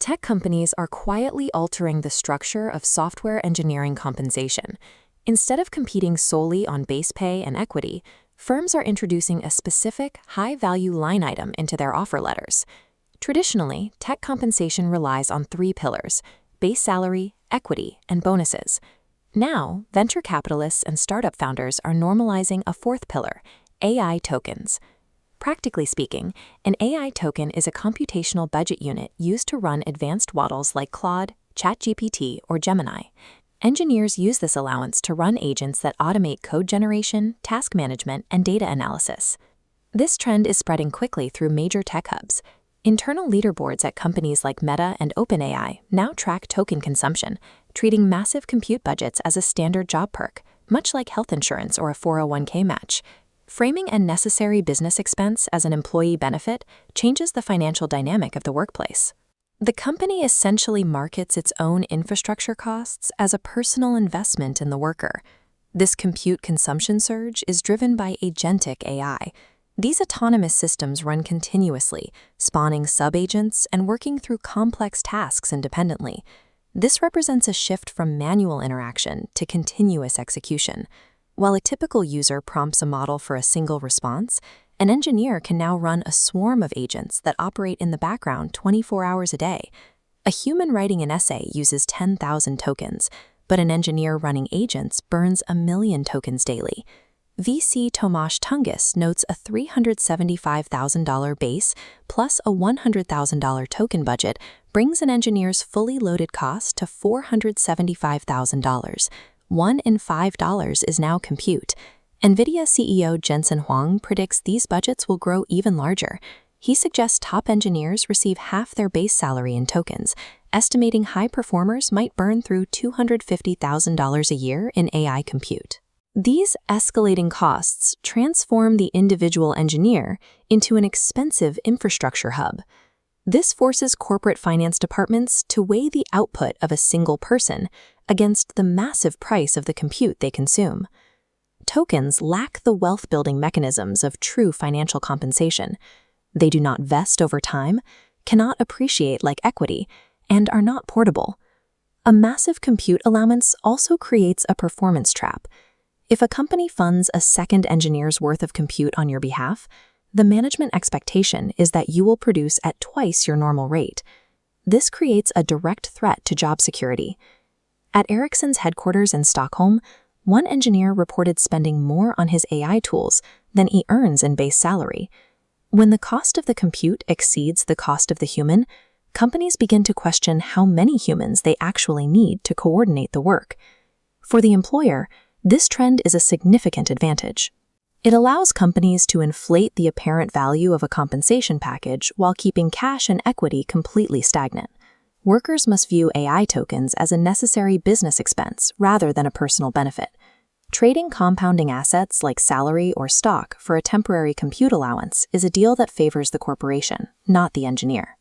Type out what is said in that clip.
Tech companies are quietly altering the structure of software engineering compensation. Instead of competing solely on base pay and equity, firms are introducing a specific, high-value line item into their offer letters. Traditionally, tech compensation relies on three pillars: base salary, equity, and bonuses. Now, venture capitalists and startup founders are normalizing a fourth pillar: AI tokens. Practically speaking, an AI token is a computational budget unit used to run advanced models like Claude, ChatGPT, or Gemini. Engineers use this allowance to run agents that automate code generation, task management, and data analysis. This trend is spreading quickly through major tech hubs. Internal leaderboards at companies like Meta and OpenAI now track token consumption, treating massive compute budgets as a standard job perk, much like health insurance or a 401k match. Framing a necessary business expense as an employee benefit changes the financial dynamic of the workplace. The company essentially markets its own infrastructure costs as a personal investment in the worker. This compute consumption surge is driven by agentic AI. These autonomous systems run continuously, spawning sub-agents and working through complex tasks independently. This represents a shift from manual interaction to continuous execution. While a typical user prompts a model for a single response, an engineer can now run a swarm of agents that operate in the background 24 hours a day. A human writing an essay uses 10,000 tokens, but an engineer running agents burns 1 million tokens daily. VC Tomasz Tungus notes a $375,000 base plus a $100,000 token budget brings an engineer's fully loaded cost to $475,000. $1 in $5 is now compute. Nvidia CEO Jensen Huang predicts these budgets will grow even larger. He suggests top engineers receive half their base salary in tokens, estimating high performers might burn through $250,000 a year in AI compute. These escalating costs transform the individual engineer into an expensive infrastructure hub. This forces corporate finance departments to weigh the output of a single person against the massive price of the compute they consume. Tokens lack the wealth-building mechanisms of true financial compensation. They do not vest over time, cannot appreciate like equity, and are not portable. A massive compute allowance also creates a performance trap. If a company funds a second engineer's worth of compute on your behalf, the management expectation is that you will produce at twice your normal rate. This creates a direct threat to job security. At Ericsson's headquarters in Stockholm, one engineer reported spending more on his AI tools than he earns in base salary. When the cost of the compute exceeds the cost of the human, companies begin to question how many humans they actually need to coordinate the work. For the employer, this trend is a significant advantage. It allows companies to inflate the apparent value of a compensation package while keeping cash and equity completely stagnant. Workers must view AI tokens as a necessary business expense rather than a personal benefit. Trading compounding assets like salary or stock for a temporary compute allowance is a deal that favors the corporation, not the engineer.